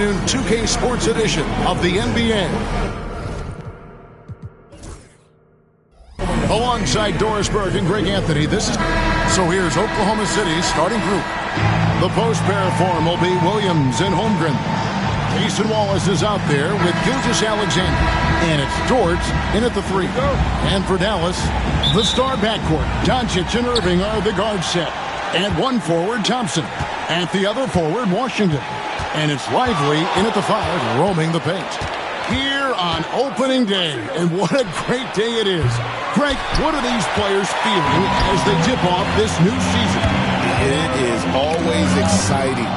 afternoon 2K Sports edition of the NBA. Alongside Doris Burke and Greg Anthony, this is... So here's Oklahoma City's starting group. The post pair form will be Williams and Holmgren. Jason Wallace is out there with Gilgeous-Alexander. And it's George in at the 3. And for Dallas, the star backcourt, Doncic and Irving are the guard set. And one forward, Thompson. At the other forward, Washington. And it's Lively in at the 5, roaming the paint. Here on opening day, and what a great day it is. Greg, what are these players feeling as they tip off this new season? It is always exciting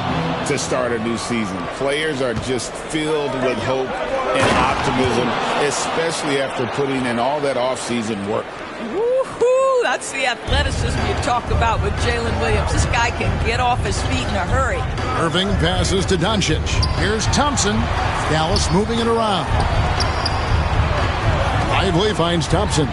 to start a new season. Players are just filled with hope and optimism, especially after putting in all that offseason work. Woo-hoo! That's the athleticism you talk about with Jalen Williams. This guy can get off his feet in a hurry. Irving passes to Doncic. Here's Thompson. Dallas moving it around. Lively finds Thompson.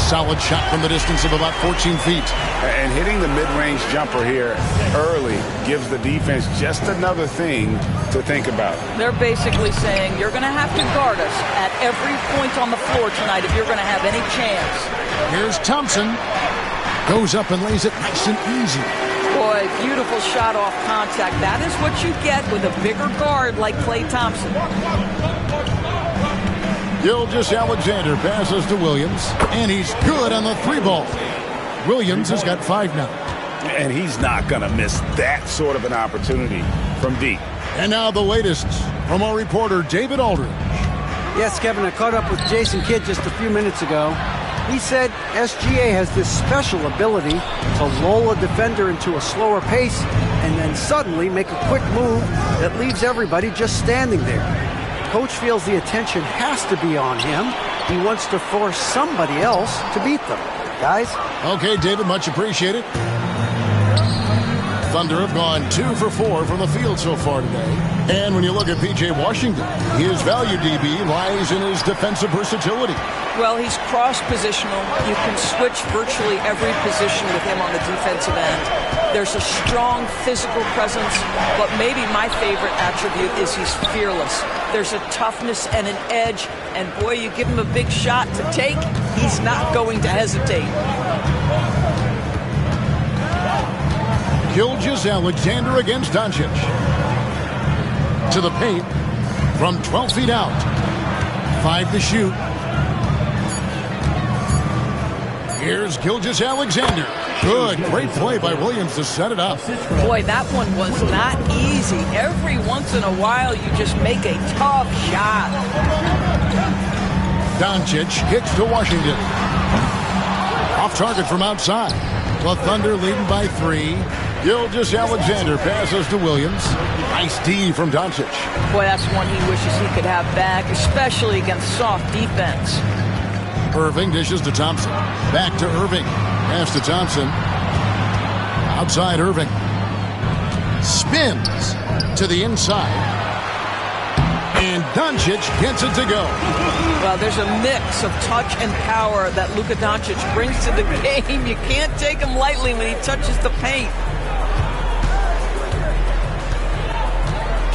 Solid shot from the distance of about 14 feet. And hitting the mid-range jumper here early gives the defense just another thing to think about. They're basically saying you're going to have to guard us at every point on the floor tonight if you're going to have any chance. Here's Thompson. Goes up and lays it nice and easy. Boy, beautiful shot off contact. That is what you get with a bigger guard like Klay Thompson. Gilgeous-Alexander passes to Williams, and he's good on the 3 ball. Williams has got 5 now. And he's not going to miss that sort of an opportunity from deep. And now the latest from our reporter, David Aldridge. Yes, Kevin, I caught up with Jason Kidd just a few minutes ago. He said SGA has this special ability to lull a defender into a slower pace and then suddenly make a quick move that leaves everybody just standing there. Coach feels the attention has to be on him. He wants to force somebody else to beat them. Guys? Okay, David, much appreciated. Thunder have gone 2 for 4 from the field so far today. And when you look at P.J. Washington, his value DB lies in his defensive versatility. Well, he's cross-positional. You can switch virtually every position with him on the defensive end. There's a strong physical presence, but maybe my favorite attribute is he's fearless. There's a toughness and an edge, and boy, you give him a big shot to take, he's not going to hesitate. Gilgeous-Alexander against Doncic. To the paint from 12 feet out. 5 to shoot. Here's Gilgeous-Alexander. Good. Great play by Williams to set it up. Boy, that one was not easy. Every once in a while, you just make a tough shot. Doncic kicks to Washington. Off target from outside. The Thunder leading by 3. Gilgeous-Alexander passes to Williams. Nice D from Doncic. Boy, that's one he wishes he could have back, especially against soft defense. Irving dishes to Thompson. Back to Irving. Pass to Thompson. Outside Irving. Spins to the inside. And Doncic gets it to go. Well, there's a mix of touch and power that Luka Doncic brings to the game. You can't take him lightly when he touches the paint.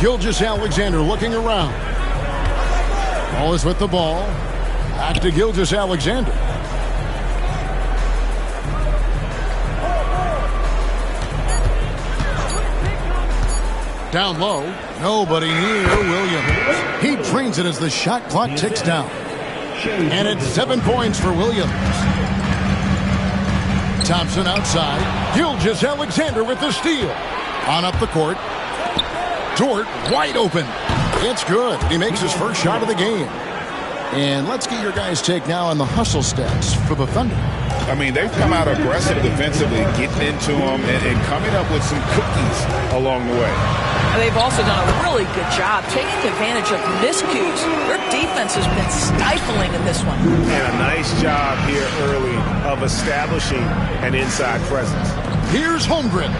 Gilgeous-Alexander looking around. Ball is with the ball. Back to Gilgeous-Alexander. Down low. Nobody near Williams. He drains it as the shot clock ticks down. And it's 7 points for Williams. Thompson outside. Gilgeous-Alexander with the steal. On up the court. Dort wide open. It's good. He makes his first shot of the game. And let's get your guys' take now on the hustle stats for the Thunder. I mean, they've come out aggressive defensively, getting into them and coming up with some cookies along the way. They've also done a really good job taking advantage of miscues. Their defense has been stifling in this one. And a nice job here early of establishing an inside presence. Here's Holmgren.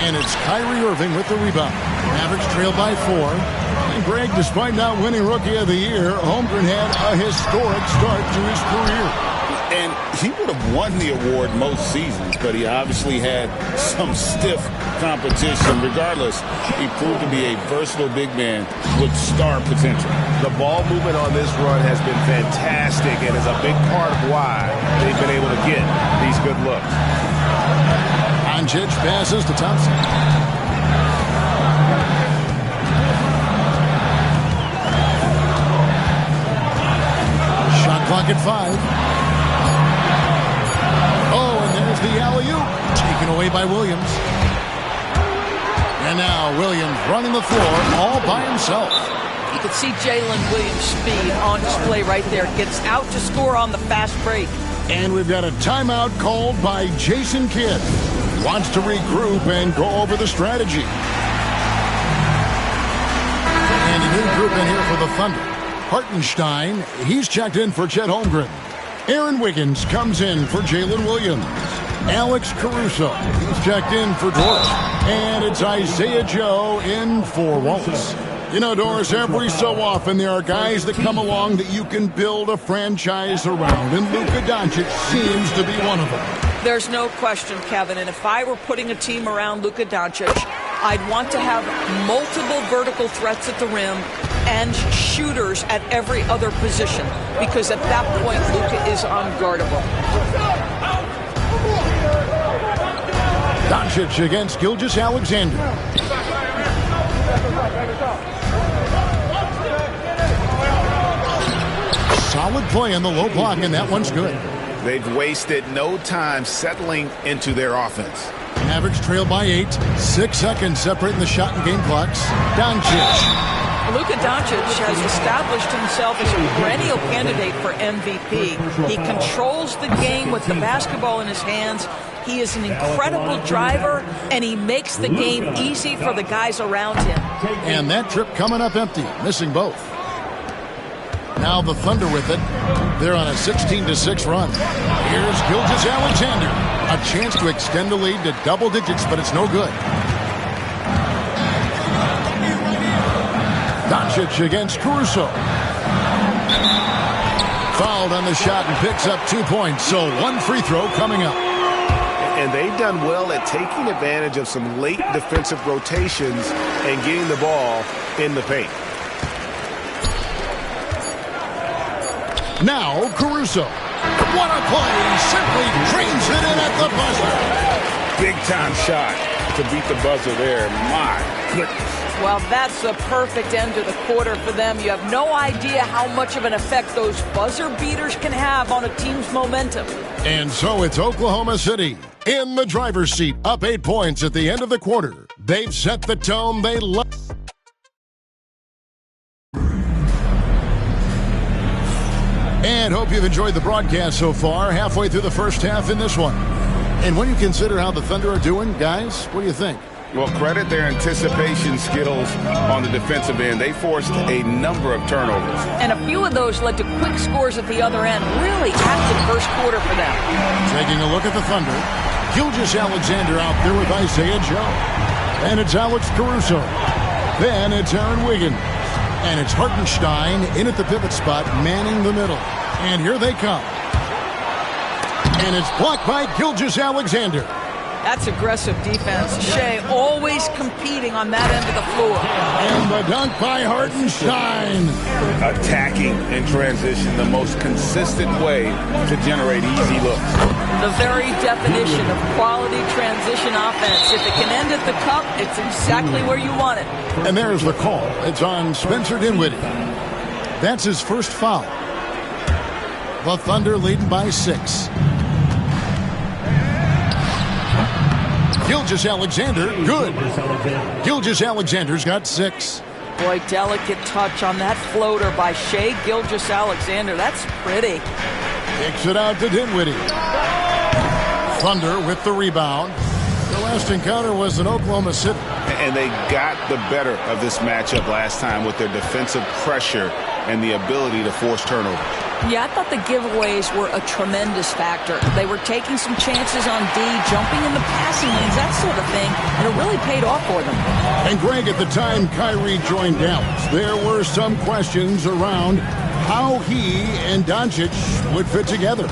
And it's Kyrie Irving with the rebound. Mavericks trail by 4. And Greg, despite not winning Rookie of the Year, Holmgren had a historic start to his career. And he would have won the award most seasons, but he obviously had some stiff competition. Regardless, he proved to be a versatile big man with star potential. The ball movement on this run has been fantastic and is a big part of why they've been able to get these good looks. Doncic passes to Thompson. Shot clock at 5. Oh, and there's the alley-oop. Taken away by Williams. And now Williams running the floor all by himself. You can see Jalen Williams' speed on display right there. Gets out to score on the fast break. And we've got a timeout called by Jason Kidd. Wants to regroup and go over the strategy. And a new group in here for the Thunder. Hartenstein, he's checked in for Chet Holmgren. Aaron Wiggins comes in for Jalen Williams. Alex Caruso, he's checked in for Doris. And it's Isaiah Joe in for Wallace. You know, Doris, every so often there are guys that come along that you can build a franchise around, and Luka Doncic seems to be one of them. There's no question, Kevin, and if I were putting a team around Luka Doncic, I'd want to have multiple vertical threats at the rim and shooters at every other position, because at that point, Luka is unguardable. Doncic against Gilgeous-Alexander. Solid play on the low block, and that one's good. They've wasted no time settling into their offense. Mavericks trail by 8. 6 seconds separating the shot and game clocks. Doncic. Luka Doncic has established himself as a perennial candidate for MVP. He controls the game with the basketball in his hands. He is an incredible driver, and he makes the game easy for the guys around him. And that trip coming up empty, missing both. Now the Thunder with it. They're on a 16-6 run. Here's Gilgeous-Alexander. A chance to extend the lead to double digits, but it's no good. Doncic against Caruso. Fouled on the shot and picks up 2 points. So one free throw coming up. And they've done well at taking advantage of some late defensive rotations and getting the ball in the paint. Now Caruso. What a play. Simply drains it in at the buzzer. Big time shot to beat the buzzer there. My goodness. Well, that's the perfect end to the quarter for them. You have no idea how much of an effect those buzzer beaters can have on a team's momentum. And so it's Oklahoma City in the driver's seat, up 8 points at the end of the quarter. They've set the tone they love. And hope you've enjoyed the broadcast so far, halfway through the first half in this one. And when you consider how the Thunder are doing, guys, what do you think? Well, credit their anticipation skills on the defensive end. They forced a number of turnovers. And a few of those led to quick scores at the other end. Really active first quarter for them. Taking a look at the Thunder. Gilgeous-Alexander out there with Isaiah Joe. And it's Alex Caruso. Then it's Aaron Wiggins. And it's Hartenstein in at the pivot spot, manning the middle. And here they come. And it's blocked by Gilgeous-Alexander. That's aggressive defense. Shea always competing on that end of the floor. And the dunk by Hartenstein. Attacking in transition, the most consistent way to generate easy looks. The very definition of quality transition offense. If it can end at the cup, it's exactly where you want it. And there's the call. It's on Spencer Dinwiddie. That's his first foul. The Thunder leading by 6. Gilgeous-Alexander, good. Gilgeous-Alexander's got 6. Boy, delicate touch on that floater by Shea Gilgeous-Alexander. That's pretty. Kicks it out to Dinwiddie. Thunder with the rebound. The last encounter was in Oklahoma City. And they got the better of this matchup last time with their defensive pressure and the ability to force turnovers. Yeah, I thought the giveaways were a tremendous factor. They were taking some chances on D, jumping in the passing lanes, that sort of thing, and it really paid off for them. And Greg, at the time Kyrie joined Dallas, there were some questions around how he and Doncic would fit together.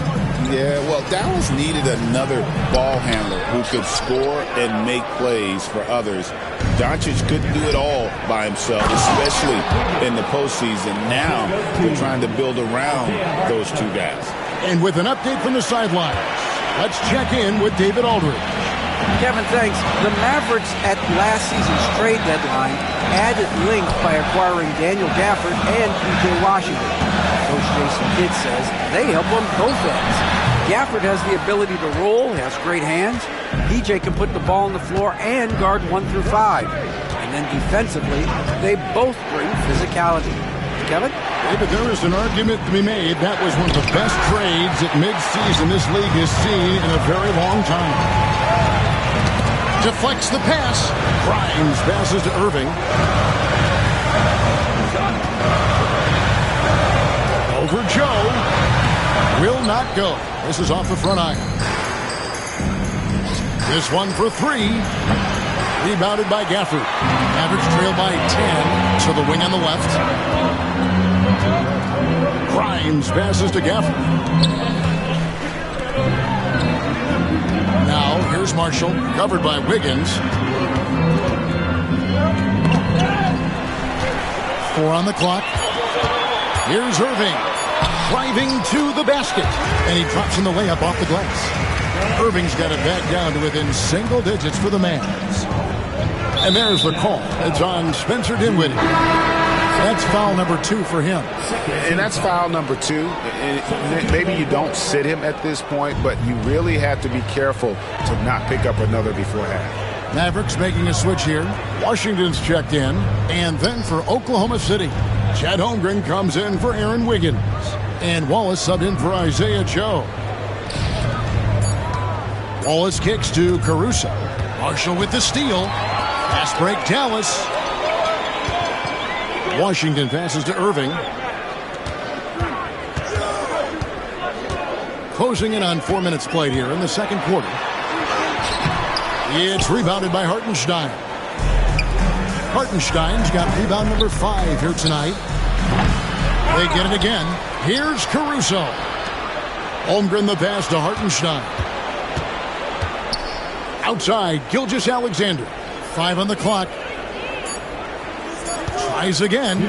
Yeah, well, Dallas needed another ball handler who could score and make plays for others. Doncic couldn't do it all by himself, especially in the postseason. Now they're trying to build around those two guys. And with an update from the sidelines, let's check in with David Aldridge. Kevin, thanks. The Mavericks at last season's trade deadline added length by acquiring Daniel Gafford and P.J. Washington. Coach Jason Kidd says they help on both ends. Gafford has the ability to roll, has great hands. P.J. can put the ball on the floor and guard 1 through 5. And then defensively, they both bring physicality. Kevin? David, there is an argument to be made. That was one of the best trades at midseason this league has seen in a very long time. Deflects the pass. Grimes passes to Irving. Over Joe. Will not go. This is off the front iron. This one for 3. Rebounded by Gafford. Mavericks trail by 10 to the wing on the left. Grimes passes to Gafford. Now, here's Marshall, covered by Wiggins. 4 on the clock. Here's Irving, driving to the basket. And he drops in the layup off the glass. Irving's got it back down to within single digits for the Mavs. And there's the call. It's on Spencer Dinwiddie. That's foul number 2 for him. And that's foul number 2. And maybe you don't sit him at this point, but you really have to be careful to not pick up another before half. Mavericks making a switch here. Washington's checked in. And then for Oklahoma City, Chet Holmgren comes in for Aaron Wiggins. And Wallace subbed in for Isaiah Joe. Wallace kicks to Caruso. Marshall with the steal. Fast break, Dallas. Washington passes to Irving. Closing in on 4 minutes played here in the second quarter. It's rebounded by Hartenstein. Hartenstein's got rebound number 5 here tonight. They get it again. Here's Caruso. Holmgren the pass to Hartenstein. Outside, Gilgeous-Alexander. 5 on the clock. Tries again.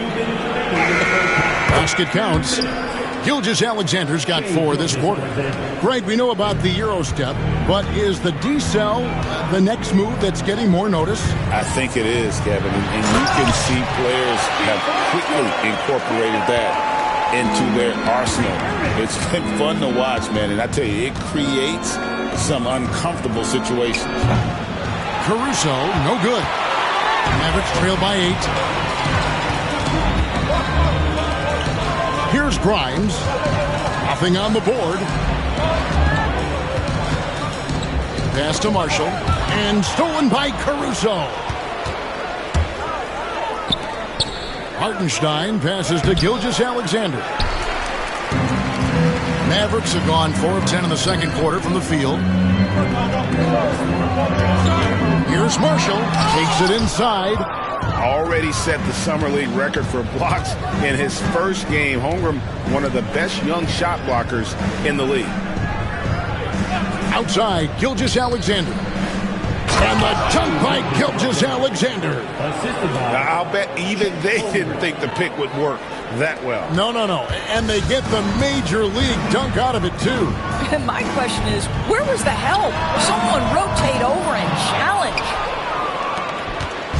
Basket counts. Gilgeous-Alexander's got 4 this quarter. Greg, we know about the Euro step, but is the D-cell the next move that's getting more notice? I think it is, Kevin. And you can see players have quickly incorporated that into their arsenal. It's been fun to watch, man. And I tell you, it creates some uncomfortable situations. Caruso, no good. Mavericks trail by 8. Here's Grimes. Nothing on the board. Pass to Marshall. And stolen by Caruso. Hartenstein passes to Gilgeous-Alexander. Mavericks have gone 4 of 10 in the second quarter from the field. Here's Marshall. Takes it inside. Already set the Summer League record for blocks in his first game. Holmgren, one of the best young shot blockers in the league. Outside, Gilgeous-Alexander. And the dunk by Gilgeous-Alexander. I'll bet even they didn't think the pick would work that well. No. And they get the major league dunk out of it, too. And my question is, where was the help? Someone rotate over and challenge.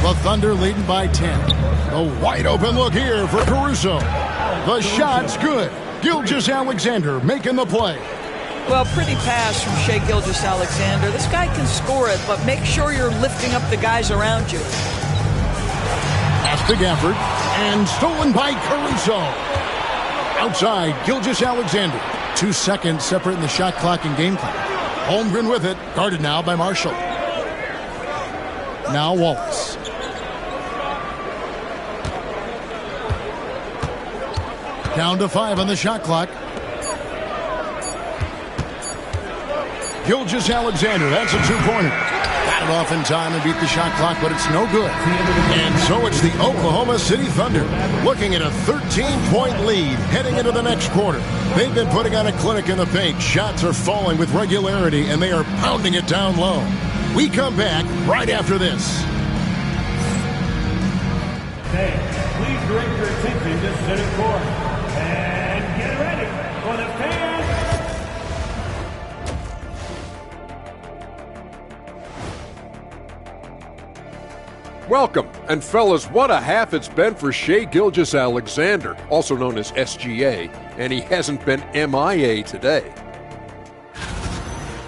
The Thunder leading by 10. The wide open look here for Caruso. The shot's good. Gilgeous-Alexander making the play. Well, pretty pass from Shai Gilgeous-Alexander. This guy can score it, but make sure you're lifting up the guys around you. Pass to Gafford. And stolen by Caruso. Outside, Gilgeous-Alexander. 2 seconds separating the shot clock and game clock. Holmgren with it. Guarded now by Marshall. Now Wallace. Down to 5 on the shot clock. Gilgeous-Alexander, that's a 2-pointer. Got it off in time and beat the shot clock, but it's no good. And So it's the Oklahoma City Thunder looking at a 13-point lead heading into the next quarter. They've been putting on a clinic in the paint. Shots are falling with regularity, and they are pounding it down low. We come back right after this. Fans, please direct your attention to center court. And get ready for the fans. Welcome, and fellas, what a half it's been for Shai Gilgeous-Alexander, also known as SGA, and he hasn't been MIA today.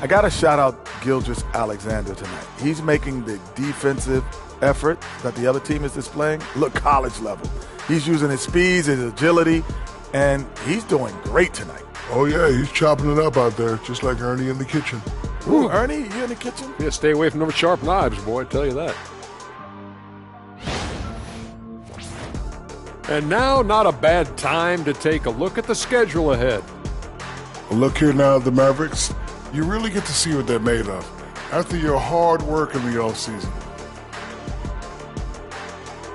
I got to shout out Gilgeous-Alexander tonight. He's making the defensive effort that the other team is displaying look college level. He's using his speeds, his agility, and he's doing great tonight. Oh, yeah, he's chopping it up out there, just like Ernie in the kitchen. Ooh, Ernie, you in the kitchen? Yeah, stay away from them sharp knives, boy, I tell you that. And now, not a bad time to take a look at the schedule ahead. Well, look here now, the Mavericks. You really get to see what they're made of after your hard work in the offseason.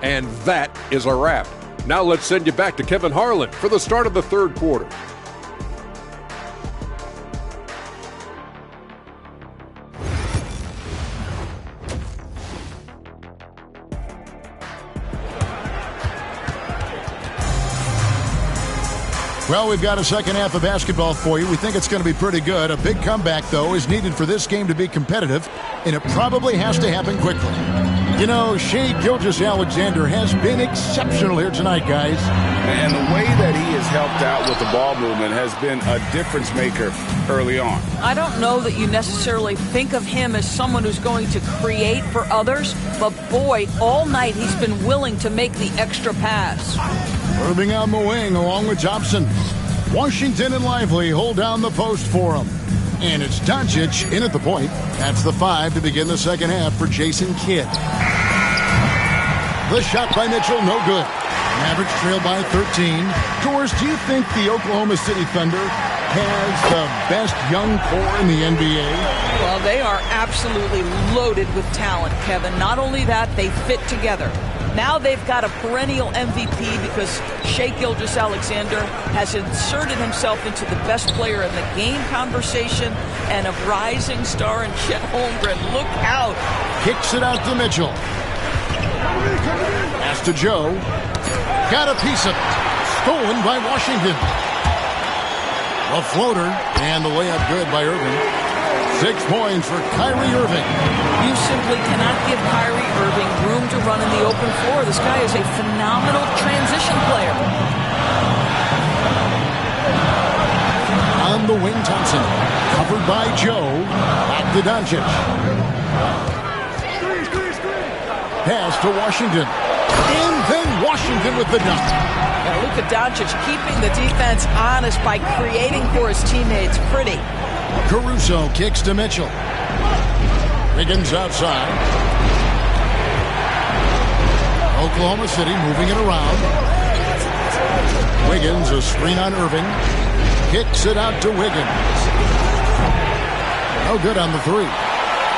And that is a wrap. Now let's send you back to Kevin Harlan for the start of the third quarter. Well, we've got a second half of basketball for you. We think it's going to be pretty good. A big comeback, though, is needed for this game to be competitive, and it probably has to happen quickly. You know, Shai Gilgeous-Alexander has been exceptional here tonight, guys. And the way that he has helped out with the ball movement has been a difference maker early on. I don't know that you necessarily think of him as someone who's going to create for others, but boy, all night he's been willing to make the extra pass. Irving on the wing along with Thompson. Washington and Lively hold down the post for him. And it's Doncic in at the point. That's the 5 to begin the second half for Jason Kidd. The shot by Mitchell, no good. Mavericks trail by 13. Doris, do you think the Oklahoma City Thunder has the best young core in the NBA? Well, they are absolutely loaded with talent, Kevin. Not only that, they fit together. Now they've got a perennial MVP because Shai Gilgeous-Alexander has inserted himself into the best player in the game conversation, and a rising star in Chet Holmgren. Look out. Kicks it out to Mitchell. Pass to Joe. Got a piece of it. Stolen by Washington. A floater, and the layup good by Irving. 6 points for Kyrie Irving. You simply cannot give Kyrie Irving room to run in the open floor. This guy is a phenomenal transition player. On the wing, Thompson. Covered by Joe. Back to Doncic. Pass to Washington. And then Washington with the dunk. Now look at Doncic keeping the defense honest by creating for his teammates. Pretty. Caruso kicks to Mitchell. Wiggins outside. Oklahoma City moving it around. Wiggins, a screen on Irving. Kicks it out to Wiggins. No good on the 3.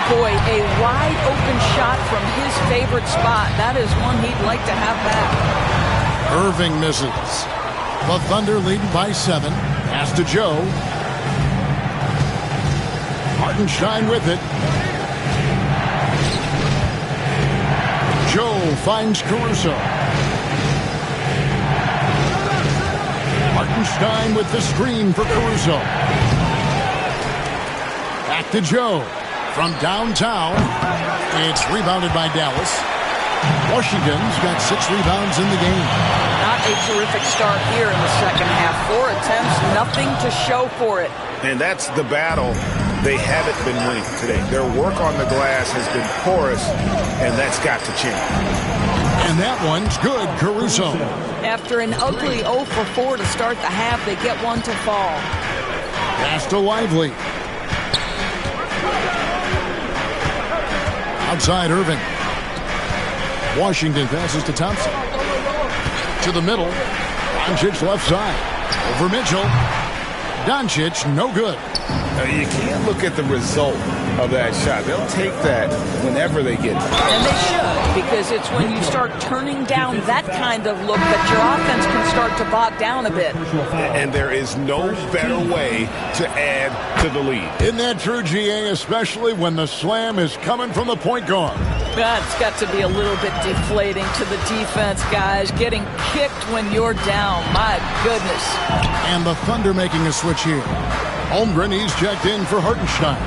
Boy, a wide open shot from his favorite spot. That is one he'd like to have back. Irving misses. The Thunder leading by 7. Pass to Joe. Hartenstein with it. Joe finds Caruso. Hartenstein with the screen for Caruso. Back to Joe. From downtown, it's rebounded by Dallas. Washington's got 6 rebounds in the game. Not a terrific start here in the second half. 4 attempts, nothing to show for it. And that's the battle they haven't been winning today. Their work on the glass has been porous, and that's got to change. And that one's good, Caruso. After an ugly 0 for 4 to start the half, they get one to fall. Pass to Lively. Outside Irving. Washington passes to Thompson. To the middle. Doncic left side. Over Mitchell. Doncic, no good. Now, you can't look at the result of that shot. They'll take that whenever they get it. And they should, because it's when you start turning down that kind of look that your offense can start to bog down a bit. And there is no better way to add to the lead. Isn't that true, GA, especially when the slam is coming from the point guard? That's got to be a little bit deflating to the defense, guys. Getting kicked when you're down. My goodness. And the Thunder making a switch here. Holmgren, he's checked in for Hartenstein.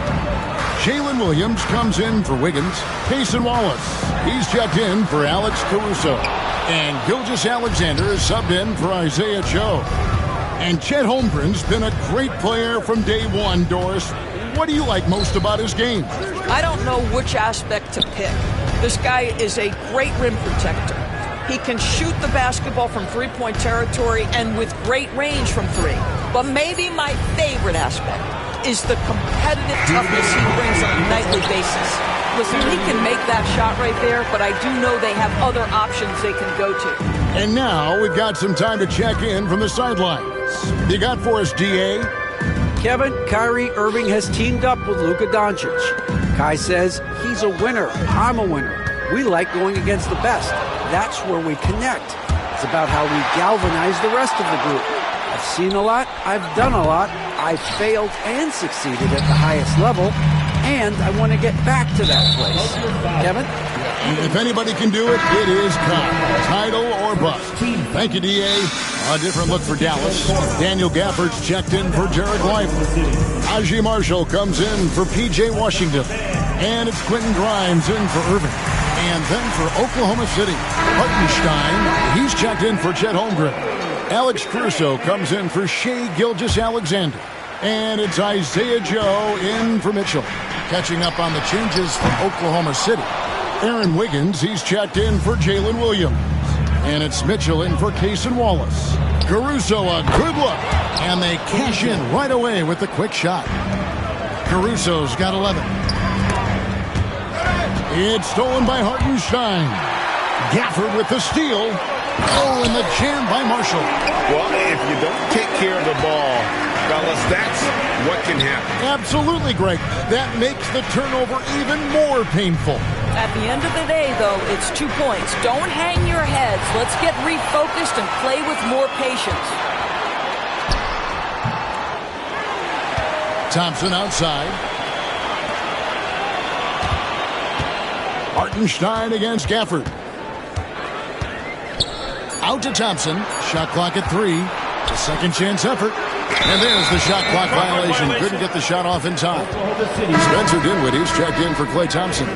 Jalen Williams comes in for Wiggins. Payson Wallace, he's checked in for Alex Caruso. And Gilgeous-Alexander is subbed in for Isaiah Joe. And Chet Holmgren's been a great player from day one, Doris. What do you like most about his game? I don't know which aspect to pick. This guy is a great rim protector. He can shoot the basketball from three-point territory and with great range from three. But maybe my favorite aspect is the competitive toughness he brings on a nightly basis. Listen, he can make that shot right there, but I do know they have other options they can go to. And now we've got some time to check in from the sidelines. You got for us, DA? Kevin, Kyrie Irving has teamed up with Luka Doncic. Kai says he's a winner. I'm a winner. We like going against the best. That's where we connect. It's about how we galvanize the rest of the group. I've seen a lot. I've done a lot. I've failed and succeeded at the highest level. And I want to get back to that place. Kevin? If anybody can do it, it is Kai. Title or bust. Thank you, DA. A different look for Dallas. Daniel Gafford's checked in for Jared Lively. Ajay Marshall comes in for P.J. Washington. And it's Quentin Grimes in for Irving. And then for Oklahoma City, Hartenstein, he's checked in for Chet Holmgren. Alex Caruso comes in for Shai Gilgeous-Alexander. And it's Isaiah Joe in for Mitchell. Catching up on the changes for Oklahoma City. Aaron Wiggins, he's checked in for Jalen Williams. And it's Mitchell in for Payson Wallace. Caruso, a good look. And they cash in right away with the quick shot. Caruso's got 11. It's stolen by Hartenstein. Gafford with the steal. Oh, and the jam by Marshall. Well, if you don't take care of the ball, fellas, that's what can happen. Absolutely, Greg. That makes the turnover even more painful. At the end of the day, though, it's 2 points. Don't hang your heads. Let's get refocused and play with more patience. Thompson outside. Hartenstein against Gafford. Out to Thompson. Shot clock at 3. A second chance effort. And there's the shot clock violation. Couldn't get the shot off in time. Spencer Dinwiddie's checked in for Klay Thompson.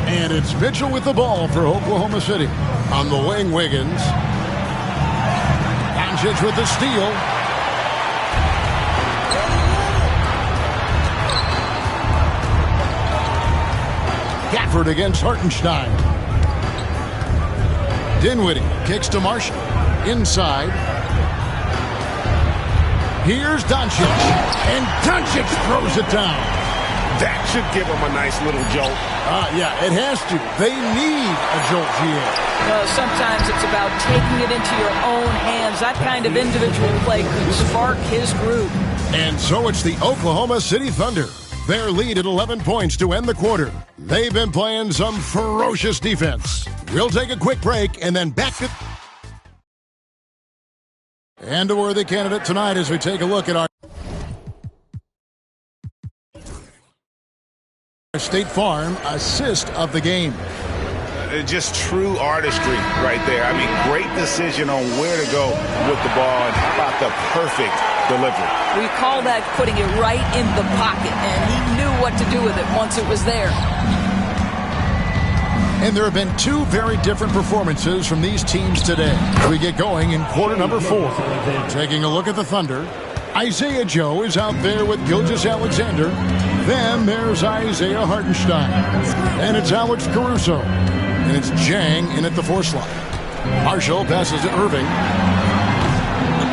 And it's Mitchell with the ball for Oklahoma City. On the wing, Wiggins. Doncic with the steal. Gafford against Hartenstein. Dinwiddie kicks to Marshall. Inside. Here's Doncic. And Doncic throws it down. That should give them a nice little jolt. Yeah, it has to. They need a jolt here. Sometimes it's about taking it into your own hands. That kind of individual play could spark his groove. And so it's the Oklahoma City Thunder. Their lead at 11 points to end the quarter. They've been playing some ferocious defense. We'll take a quick break and then back to... And a worthy candidate tonight as we take a look at our State Farm assist of the game. Just true artistry right there. I mean, great decision on where to go with the ball, and how about the perfect delivery. We call that putting it right in the pocket, and he knew what to do with it once it was there. And there have been two very different performances from these teams today. We get going in quarter number 4. Taking a look at the Thunder, Isaiah Joe is out there with Gilgeous-Alexander. Then there's Isaiah Hartenstein. And it's Alex Caruso. And it's Jang in at the 4 slot. Marshall passes to Irving.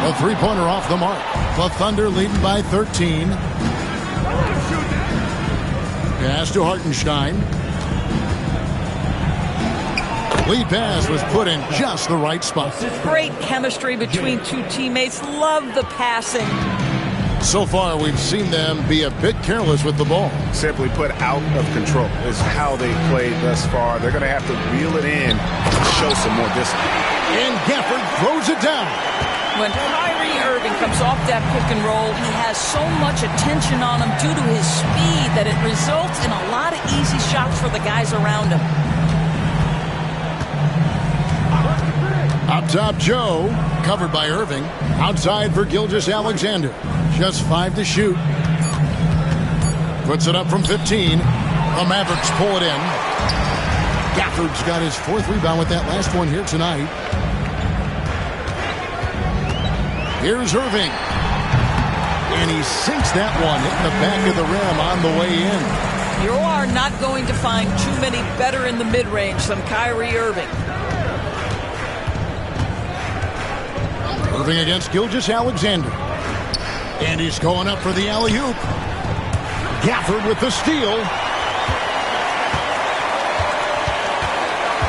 A three-pointer off the mark. The Thunder leading by 13. Pass to Hartenstein. Lead pass was put in just the right spot. Great chemistry between two teammates. Love the passing. So far, we've seen them be a bit careless with the ball. Simply put, out of control is how they played thus far. They're going to have to reel it in to show some more discipline. And Gafford throws it down. When Kyrie Irving comes off that pick and roll, he has so much attention on him due to his speed that it results in a lot of easy shots for the guys around him. Up top, Joe, covered by Irving. Outside for Gilgeous-Alexander. Just 5 to shoot. Puts it up from 15. The Mavericks pull it in. Gafford's got his 4th rebound with that last one here tonight. Here's Irving. And he sinks that one, hitting the back of the rim on the way in. You are not going to find too many better in the mid-range than Kyrie Irving. Irving against Gilgeous-Alexander. And he's going up for the alley-oop. Gafford with the steal.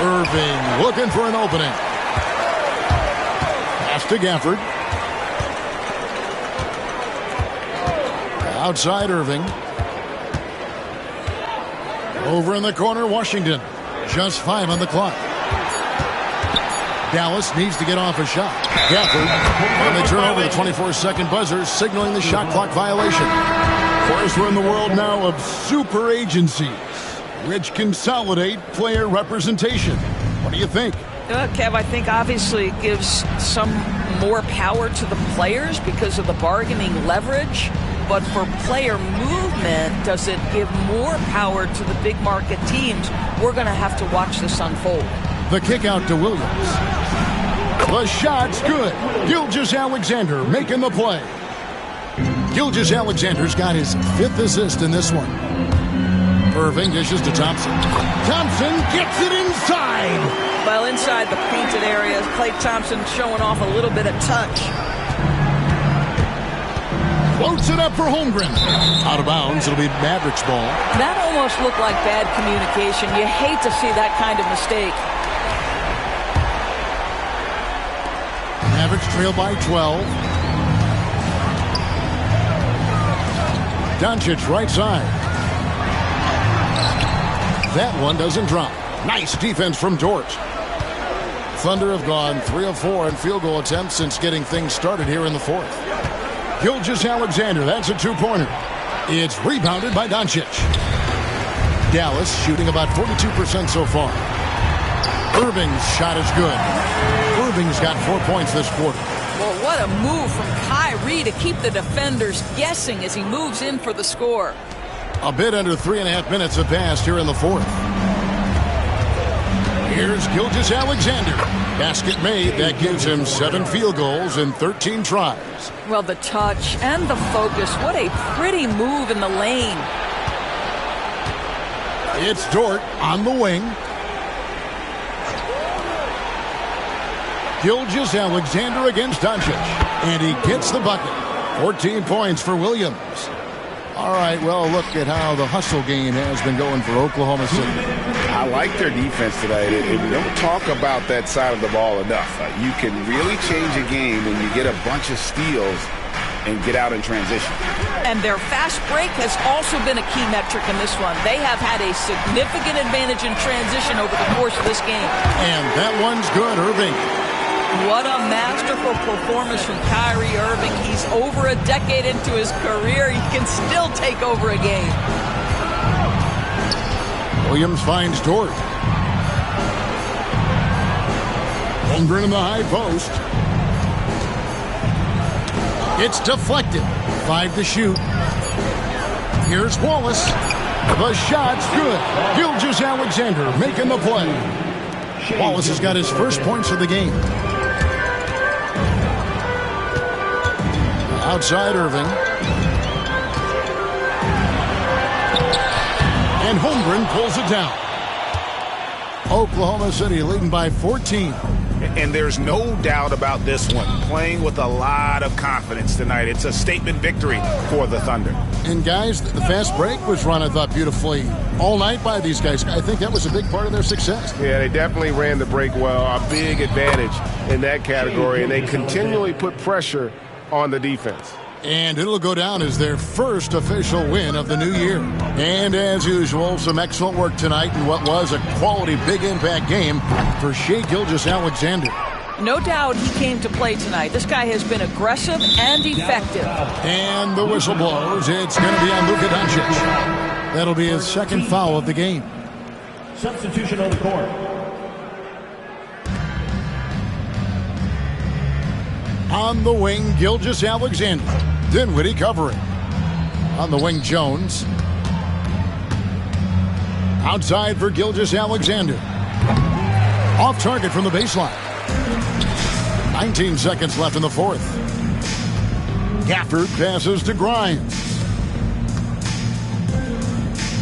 Irving looking for an opening. Pass to Gafford. Outside Irving. Over in the corner, Washington. Just 5 on the clock. Dallas needs to get off a shot. Gafford. And they turn over the 24-second buzzer, signaling the shot clock violation. Of course, we're in the world now of super agencies, which consolidate player representation. What do you think? Kev, I think obviously it gives some more power to the players because of the bargaining leverage. But for player movement, does it give more power to the big market teams? We're going to have to watch this unfold. The kick out to Williams. The shot's good. Gilgeous-Alexander making the play. Gilgeous-Alexander's got his 5th assist in this one. Irving dishes to Thompson. Thompson gets it inside. Well, inside the painted area, Klay Thompson showing off a little bit of touch. Floats it up for Holmgren. Out of bounds. It'll be Mavericks ball. That almost looked like bad communication. You hate to see that kind of mistake. Mavericks trail by 12. Doncic right side. That one doesn't drop. Nice defense from Dort. Thunder have gone 3 of 4 in field goal attempts since getting things started here in the 4th. Gilgeous-Alexander, that's a 2-pointer. It's rebounded by Doncic. Dallas shooting about 42% so far. Irving's shot is good. Irving's got 4 points this quarter. Well, what a move from Kyrie to keep the defenders guessing as he moves in for the score. A bit under 3.5 minutes have passed here in the 4th. Here's Gilgeous-Alexander. Basket made. That gives him 7 field goals in 13 tries. Well, the touch and the focus. What a pretty move in the lane. It's Dort on the wing. Gilgeous-Alexander against Doncic. And he gets the bucket. 14 points for Williams. All right, well, look at how the hustle game has been going for Oklahoma City. I like their defense today. We don't talk about that side of the ball enough. You can really change a game when you get a bunch of steals and get out in transition. And their fast break has also been a key metric in this one. They have had a significant advantage in transition over the course of this game. And that one's good, Irving. What a masterful performance from Kyrie Irving. He's over a decade into his career. He can still take over a game. Williams finds Dort. Holmgren in the high post. It's deflected. 5 to shoot. Here's Wallace. The shot's good. Gilgeous-Alexander making the play. Wallace has got his first points of the game. Outside Irving. And Holmgren pulls it down. Oklahoma City leading by 14. And there's no doubt about this one. Playing with a lot of confidence tonight. It's a statement victory for the Thunder. And guys, the fast break was run, I thought, beautifully all night by these guys. I think that was a big part of their success. Yeah, they definitely ran the break well. A big advantage in that category, and they continually put pressure on the defense. And it'll go down as their first official win of the new year. And as usual, some excellent work tonight in what was a quality big impact game for Shai Gilgeous-Alexander. No doubt he came to play tonight. This guy has been aggressive and effective. And the whistle blows. It's going to be on Luka Doncic. That'll be his second foul of the game. Substitution on the court. On the wing, Gilgeous-Alexander. Dinwiddie covering. On the wing, Jones. Outside for Gilgeous-Alexander. Off target from the baseline. 19 seconds left in the fourth. Gafford passes to Grimes.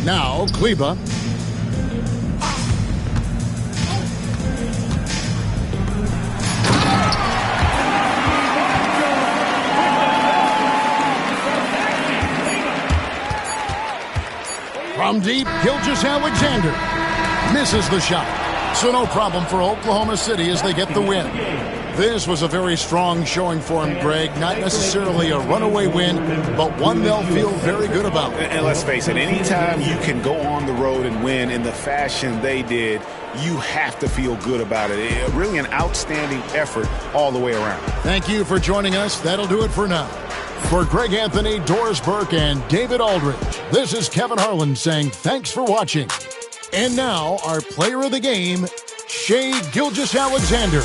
Now Kleba. From deep, Gilgeous-Alexander misses the shot. So no problem for Oklahoma City as they get the win. This was a very strong showing for him, Greg. Not necessarily a runaway win, but one they'll feel very good about. And let's face it, anytime you can go on the road and win in the fashion they did, you have to feel good about it. Really an outstanding effort all the way around. Thank you for joining us. That'll do it for now. For Greg Anthony, Doris Burke, and David Aldridge, this is Kevin Harlan saying thanks for watching. And now, our player of the game, Shai Gilgeous-Alexander.